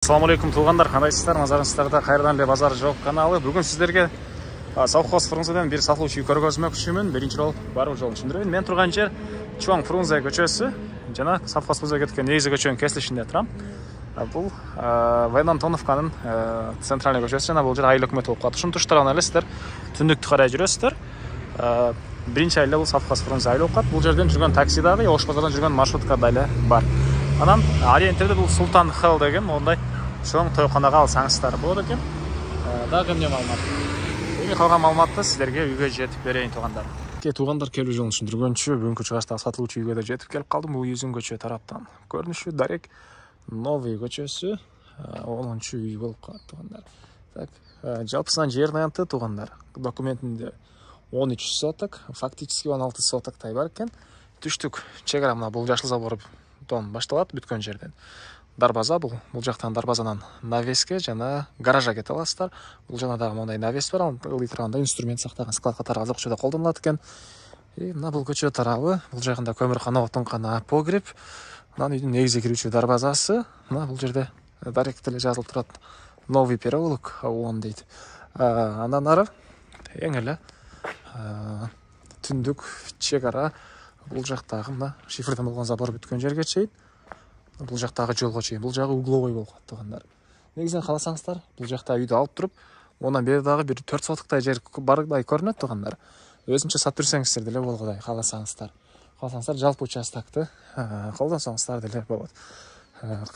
Assalamu алейкум туғандар, қандайсыздар? Назарыңыздарда қайырдан эле базар жоқ каналы. Бүгін сіздерге совхоз Фрунзеден бір сатылуучу көргөзмөкчүмүн. Биринчи жолу баруу жолун түшүндүрөйүн. Мен турган жер Чуан Фрунзе көчөсү жана совхоз Фрунзе кеткен негизги көчөнүн кесилишинде турам. Бул Войн Антоновканын центральный көчөсү жана бул жер айыл өкмөтү болуп калат. Ушуну туштурган эле сиздер түндүктү карай жүрөсүздөр. Биринчи айылда бул совхоз Фрунзе айыл болуп калат. Бул жерден жүргөн такси дагы, Ош базардан жүргөн маршрутка дагы бар. Анан ориентирде бул Султан Хэл деген мондай чоң тойконага алсаңыздар болот экен. Дагы эмне маалымат? Эми калган маалыматты силерге үйгө жетип берейин туугандар. Туугандар келүү жолун түшүндүргөнчү бүгүнкү чыгыштагы сатылуучу үйгө да жетип келип калдым. Бул Юзүн көчө тараптан көрүнүшү дарек Новый көчөсү 10-үй болуп калат туугандар. Так, жалпысынан жер аянты туугандар. Документинде 13 соток, фактически 16 сотоктай бар экен. Түштүк чек ара мына бул жашыл забордон башталат бүткөн жерден. Дарбаза бул жактан дарбазанан навеске жана гаража кете аласыздар. Бул жана дагы мондай навес бар, ылдый турганда инструмент сактаган склад катары азыр көчөдө колдонулат экен. Мына бул көчө тарабы, бул жагында көмүркана, отункана, погреб, анан үйдүн негизги кирүүчү дарбазасы. Мына бул жерде дарек деле жазылып турат. Новый переулок 10 дейт. Андан ары эң эле түндүк чек ара бул жактагы мына шифрден болгон забор бүткөн жерге чейин. Бул жактагы жолго чейин. Бул жагы угловой болуп калат туугандар. Негизинен кааласаңыздар, бул жакта үйдү алып туруп, онан бери дагы бир 4 сотоктай жер бардай көрүнөт туугандар. Өзүнчө сатып жүрсөңүздөр деле болгодай кааласаңыздар. Кааласаңыздар жалпы участокты колдонсоңуздар деле болот.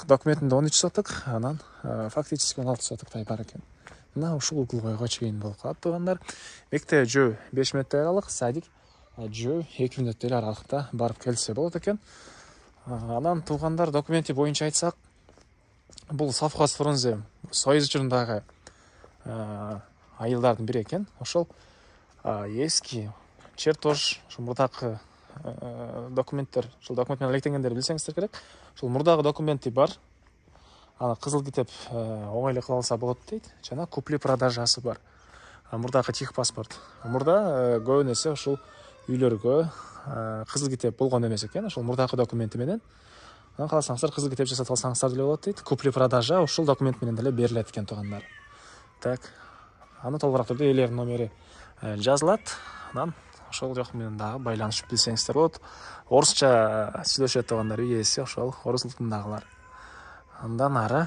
Документинде 13 соток, анан фактически 16 сотоктай бар экен. Мына ушул угловойго чейин болуп калат туугандар. Мектеп жөө 5 мүнөттөй аралык, садик жөө 2 мүнөттөй аралыкта барып келсе болот экен. Анан туугандар документи боюнча айтсак, бул совхоз Фрунзе Союз учурундагы айылдардын бири экен. Ошол эски чертож, ошол мурдагы документтер, ошол документ менен илектенгендерди билсеңиздер керек. Ошол мурдагы документи бар. Аны кызыл китеп оңой эле кыла алса болот дейт. Жана купли-продажасы бар. Мурдагы техпаспорт. Мурда көбүн эсе ушул үйлөргө кызыл китеп болгон эмес экен. Ошол мурдагы документи менен анан кааласаңыздар кызыл китеп жасатып алсаңыздар деле болот дейт. Купли-продажа ушул документ менен деле берилет экен туугандар. Так, аны толугураак түрдө ээлеринин номери жазылат. Анан ошол жак менен дагы байланышып билсеңиздер болот. Орусча сүйлөшөт туугандар, үй ээси ошол орус улутундагылар. Андан ары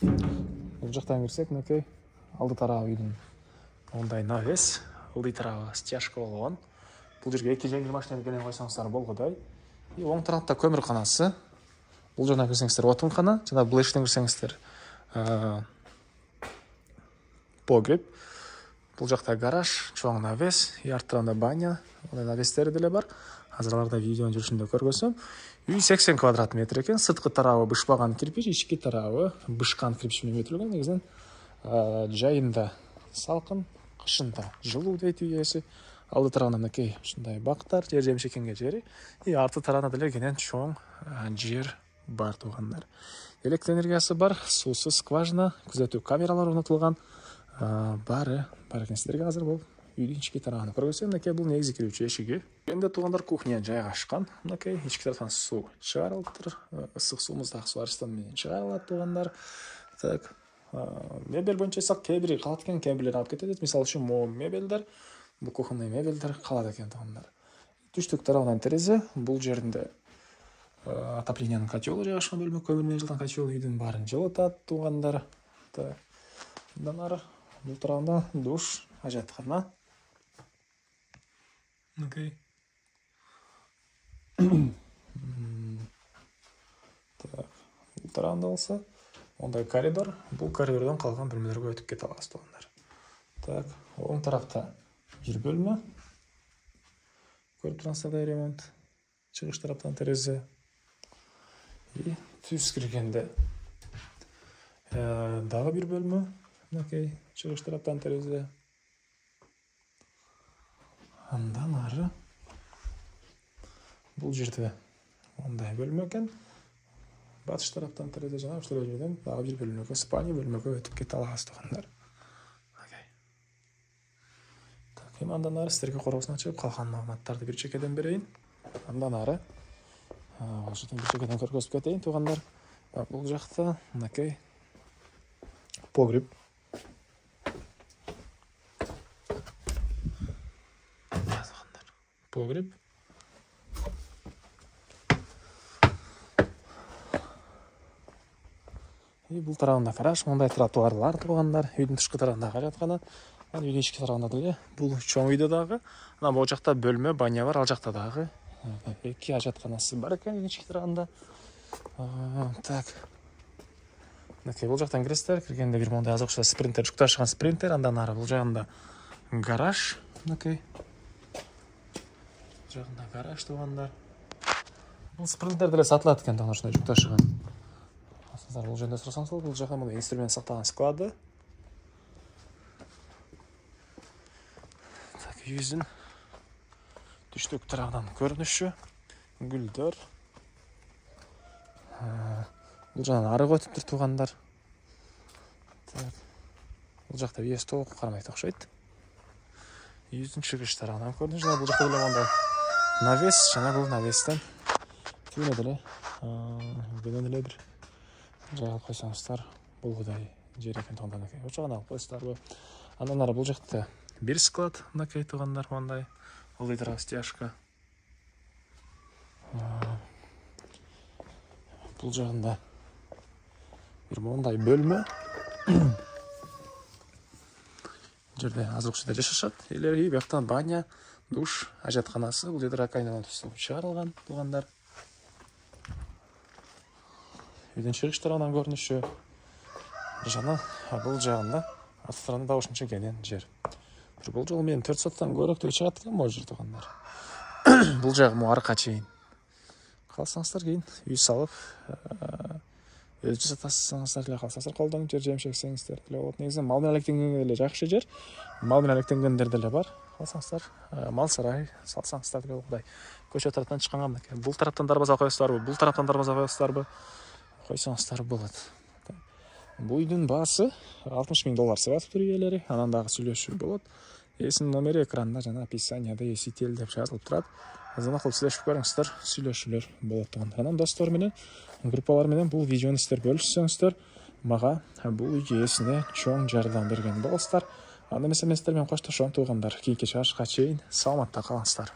бул жактан кирсек, мынакей алды тарабы үйдүн мондай навес, ылдый тарабы стяжка болгон. Бул жерге 2 жеңил машина келе койсоңуздар болгодай. Оң тарапта көмүрканасы. Бул жактан кирсеңиздер отункана, жана бул эшиктен кирсеңиздер погреб. Бул жакта гараж, чоң навес, арт тарабында баня, мондай навестери деле бар. Азыр аларда видеонун жүрүшүндө көргөзөм. Үй 80 квадрат метр экен. Сырткы тарабы бышпаган кирпич, ички тарабы бышкан кирпич менен өтүлгөн. Негизинен жайында салкын, кышында жылуу дейт үй ээси. Алды тарабында мынакей ушундай бактар, жер жемиш экенге жери. Арты тарабында деле кенен чоң жер бар туугандар. Электр энергиясы бар, суусу скважина, күзөтүү камералары орнотулган. Бар экен. Сиздерге азыр бул үйдүн ички тарабын көргөзөм. Мынакей бул негизги кирүүчү эшиги. Эми туугандар кухня жайгашкан. Мынакей ички тараптан суу чыгарылыптыр. Ысык суумуз дагы суу арыстан менен чыгарылат туугандар. Так, мебель боюнча айтсак, кээ бири калат экен, кээ бирлери алып кетет. Мисалы үчүн могу мебелдер, бул кухонный мебелдер калат экен туугандар. Түштүк тарабынан терезе, бул жеринде отоплениянын котелу жайгашкан бөлмө, көмүр менен жылдан котел үйдүн баарын жылытат туугандар. Так, андан ары бул тарабында душ, ажаткана. Окей. Так, бул тарабында болсо мондай коридор. Бул коридордон калган бөлмөлөргө өтүп кете аласыз туугандар. Так, оң тарапта бир бөлмө. Көрүп турсаңыздар, ремонт. Чыгыш тараптан терезе. Түз киргенде дагы бир бөлмө. Мынакей чыгыш тараптан терезе. Андан ары бул жерде мондай бөлмө экен. Батыш тараптан терезе жана ушул жерден дагы бир бөлмөгө, спальня бөлмөгө өтүп кете аласыз туугандар. Так, эми андан ары сиздерге корозун ачып калган маалыматтарды бир чекеден берейин. Андан ары Ошол жерден бир жакадан көргөзүп кетейин туугандар. Бул жакта мынакей погреб. Погреб. Бул тарабында гараж, мындай тротуарлар туугандар. Үйдүн тышкы тарабында жатканы. Анан үйдүн ички тарабында деле бул чоң үйдө дагы. Анан бул жакта бөлмө, баня бар, ал жакта дагы эки ажатканасы бар экен үйдүн ички тарабында. Так. Мынакей бул жактан киресиздер. Киргенде бир мондай азыр спринтер, жүк ташыган спринтер, андан ары бул жагында гараж. Мынакей. Бул жагында гараж туугандар. Бул спринтер деле сатылат экен, тагын ушундай жүк ташыган. Бул жөнүндө сурасаңыз, бул жака мына инструмент сактаган склады. Так, үйүбүздүн түштүк тарабынан көрүнүшү, гүлдөр. Бул жактан ары өтүптүр туугандар. Так. Бул жакта үйөс толук кармайт окшойт. Үйүбүздүн чыгыш тарабынан көрүнүш. Жана бул жакта деле мондай навес, жана бул навестен түйүнө деле, беден деле бир жай алып койсоңуздар, болгудай жер экен туугандар. Очогун алып койсуздарбы. Андан ары бул жакта бир склад, мынакей туугандар, мондай ылдый растяжка. Бул жагында бир мондай бөлмө. Жерде азыр ушунда жашашат. Элери бияктан баня, душ, ажатканасы. Бул жерде ракайнанын суу чыгарылган туугандар. Үйдүн чыгыш тарабынан көрүнүшү. Жана бул жагында астарында да ошончо кенен жер. Бул жолу менин 4 соттон көрөктөй чыгат экен бул жер туугандар. Бул жагы арка чейин. Калсаңыздар кийин үй салып, өз жасатасыңыздар деле, калсаңыздар колдон жер жемшек сеңиздер деле болот. Негизи мал менен алектенгенге деле жакшы жер. Мал менен алектенгендер деле бар. Калсаңыздар мал сарай салсаңыздар деле болот. Көчө тараптан чыкканга мынакей. Бул тараптан дарбаза коесуздарбы, бул тараптан дарбаза коесуздарбы? Койсоңуздар болот. Бул үйдүн баасы $60,000 сатып иелери. Анан дагы сүйлөшүү болот. Эсинин номери экранда жана описанияда есител деп жазылып турат. Азыркы кылып сүйлөшүп көрүңүздөр, сүйлөшүүлөр болот туугандар. Анан достор менен, группалар менен бул видеону сиздер бөлүшсөңүздөр, мага бул үй ээсине чоң жардам берген болосуздар. Анда эмесе мен сиздер менен коштошом туугандар. Кийинки чыгарышка чейин саламатта калыңыздар.